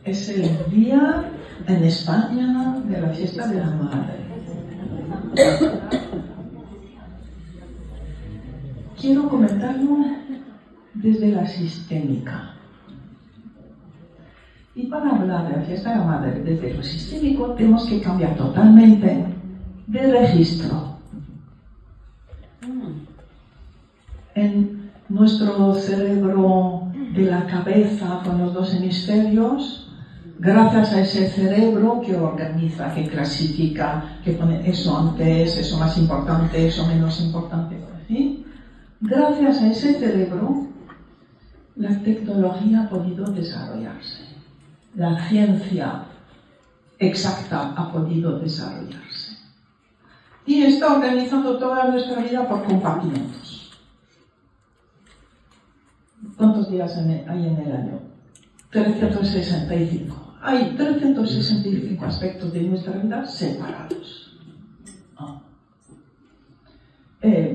Es el día en España de la fiesta de la madre. Quiero comentarlo desde la sistémica. Y para hablar de la fiesta de la madre desde lo sistémico, tenemos que cambiar totalmente de registro. En nuestro cerebro de la cabeza con los dos hemisferios, gracias a ese cerebro que organiza, que clasifica, que pone eso antes, eso más importante, eso menos importante, ¿sí? Gracias a ese cerebro, la tecnología ha podido desarrollarse. La ciencia exacta ha podido desarrollarse. Y está organizando toda nuestra vida por compartimentos. ¿Cuántos días hay en el año? 365. Hay 365 aspectos de nuestra vida separados.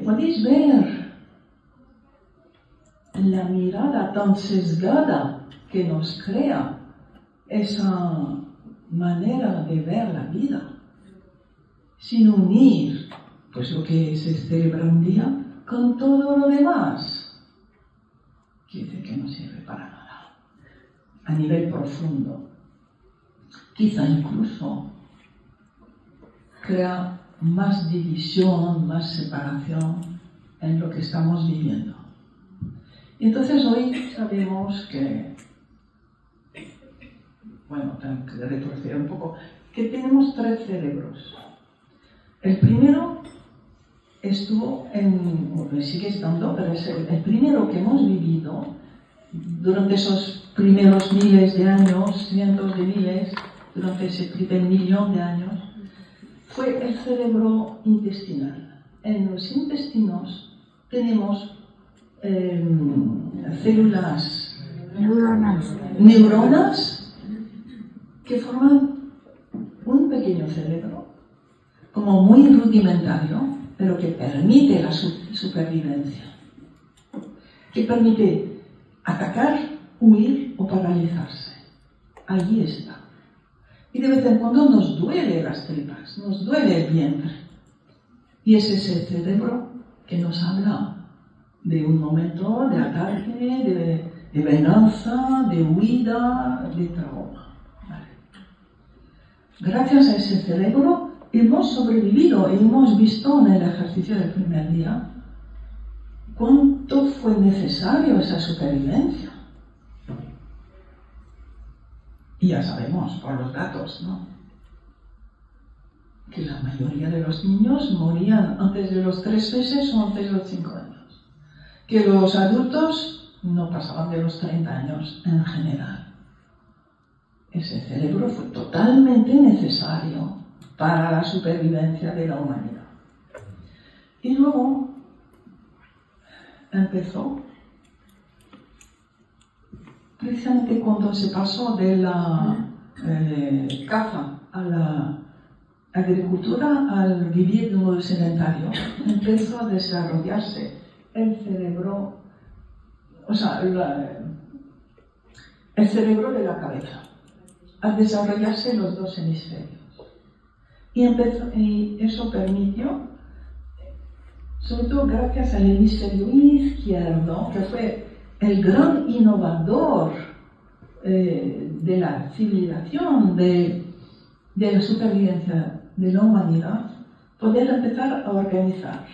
Podéis ver la mirada tan sesgada que nos crea esa manera de ver la vida, sin unir pues lo que se celebra un día con todo lo demás. Quiere decir que no sirve para nada, a nivel profundo. Quizá incluso crea más división, más separación en lo que estamos viviendo. Y entonces hoy sabemos que, bueno, tengo que retroceder un poco, que tenemos 3 cerebros. El primero estuvo sigue estando, pero es el primero que hemos vivido durante esos primeros miles de años, cientos de miles, durante ese primer millón de años, fue el cerebro intestinal. En los intestinos tenemos células, neuronas que forman un pequeño cerebro, como muy rudimentario, pero que permite la supervivencia, que permite atacar, huir o paralizarse. Allí está. Y de vez en cuando nos duele las tripas, nos duele el vientre. Y es ese cerebro que nos habla de un momento de ataque, de venganza, de huida, de trauma. ¿Vale? Gracias a ese cerebro hemos sobrevivido y hemos visto en el ejercicio del primer día cuánto fue necesario esa supervivencia. Y ya sabemos por los datos, ¿no?, que la mayoría de los niños morían antes de los 3 meses o antes de los 5 años. Que los adultos no pasaban de los 30 años en general. Ese cerebro fue totalmente necesario para la supervivencia de la humanidad. Y luego empezó, precisamente cuando se pasó de la caza a la agricultura al vivir de modo sedentario, empezó a desarrollarse el cerebro, el cerebro de la cabeza, a desarrollarse los 2 hemisferios. Y eso permitió, sobre todo gracias al hemisferio izquierdo, que fue el gran innovador de la civilización, de la supervivencia de la humanidad, poder empezar a organizar,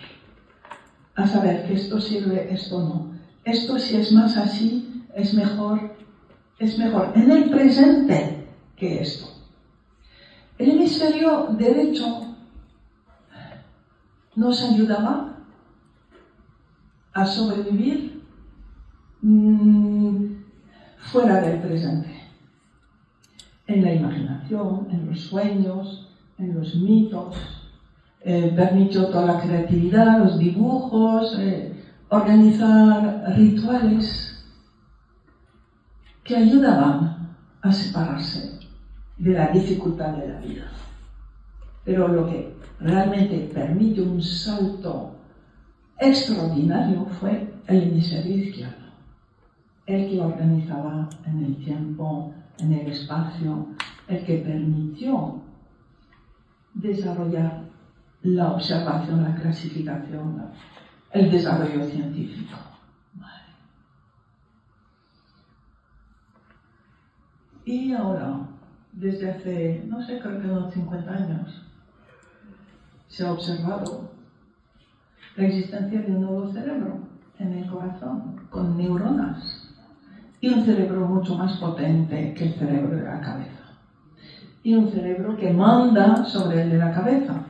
a saber que esto sirve, esto no. Esto, si es más así, es mejor en el presente que esto. El hemisferio derecho nos ayudaba a sobrevivir fuera del presente, en la imaginación, en los sueños, en los mitos, permitió toda la creatividad, los dibujos, organizar rituales que ayudaban a separarse de la dificultad de la vida. Pero lo que realmente permitió un salto extraordinario fue el hemisferio izquierdo. el que organizaba en el tiempo, en el espacio, el que permitió desarrollar la observación, la clasificación, el desarrollo científico. Vale. Y ahora, desde hace, no sé, creo que unos 50 años, se ha observado la existencia de un nuevo cerebro en el corazón, con neuronas, y un cerebro mucho más potente que el cerebro de la cabeza. Y un cerebro que manda sobre el de la cabeza.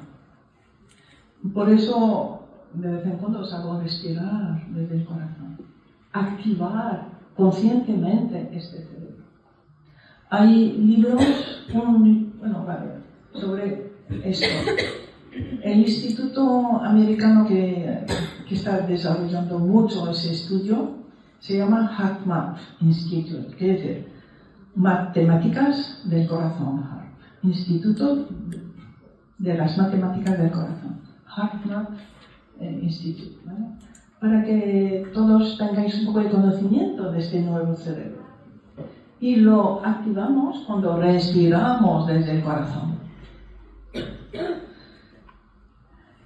Por eso, de vez en cuando os hago respirar desde el corazón. Activar conscientemente este cerebro. Hay libros, sobre esto. El instituto americano que está desarrollando mucho ese estudio se llama HeartMath Institute, que es decir, Matemáticas del Corazón, Instituto de las Matemáticas del Corazón, HeartMath Institute, ¿vale? Para que todos tengáis un poco de conocimiento de este nuevo cerebro. Y lo activamos cuando respiramos desde el corazón.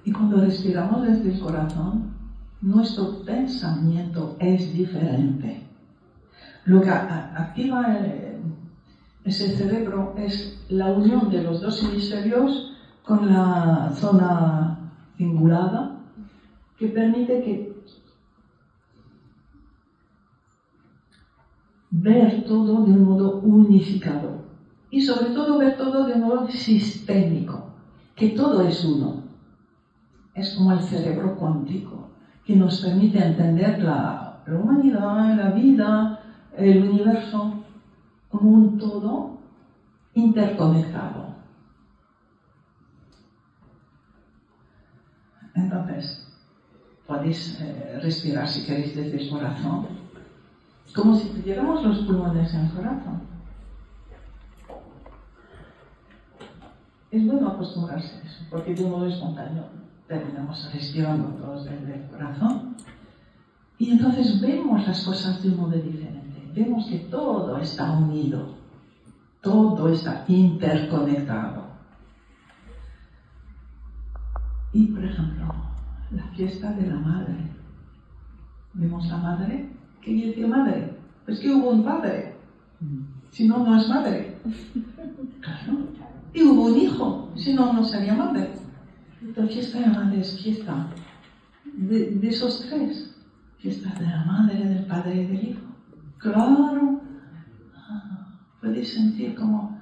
Y cuando respiramos desde el corazón, nuestro pensamiento es diferente. Lo que activa ese cerebro es la unión de los dos hemisferios con la zona cingulada, que permite que ver todo de un modo unificado y sobre todo ver todo de un modo sistémico, que todo es uno. Es como el cerebro cuántico, que nos permite entender la humanidad, la vida, el universo, como un todo interconectado. Entonces, podéis respirar si queréis desde el corazón, como si tuviéramos los pulmones en el corazón. Es bueno acostumbrarse a eso, porque de un modo espontáneo terminamos respirando todos desde el corazón. Y entonces vemos las cosas de un modo diferente. Vemos que todo está unido, todo está interconectado. Y, por ejemplo, la fiesta de la madre. Vemos la madre. ¿Qué quiere decir madre? Pues que hubo un padre. Si no, no es madre. Claro. Y hubo un hijo. Si no, no sería madre. La fiesta de la madre es fiesta de esos tres. Fiesta de la madre, del padre y del hijo. Claro. Puedes sentir como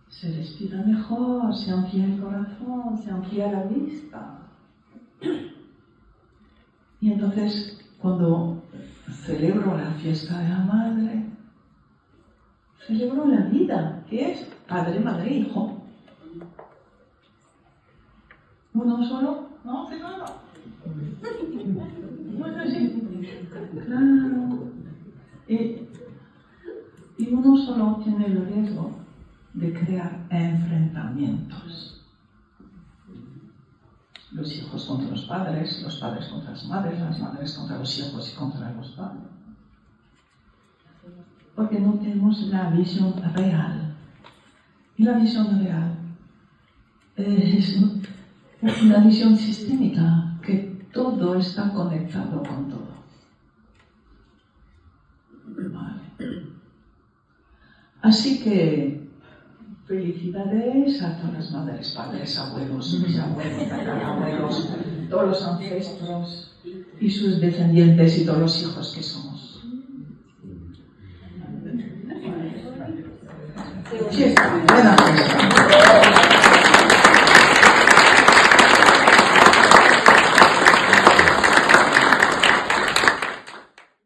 se respira mejor, se amplía el corazón, se amplía la vista. Y entonces, cuando celebro la fiesta de la madre, celebro la vida, que es padre, madre, hijo. Uno solo no hace nada. No es así. Claro. Y uno solo tiene el riesgo de crear enfrentamientos. Los hijos contra los padres contra las madres contra los hijos y contra los padres. Porque no tenemos la visión real. Y la visión real es una visión sistémica, que todo está conectado con todo. Vale. Así que felicidades a todas las madres, padres, abuelos, bisabuelos, tatarabuelos, todos los ancestros y sus descendientes y todos los hijos que somos. Fiesta, buena fiesta.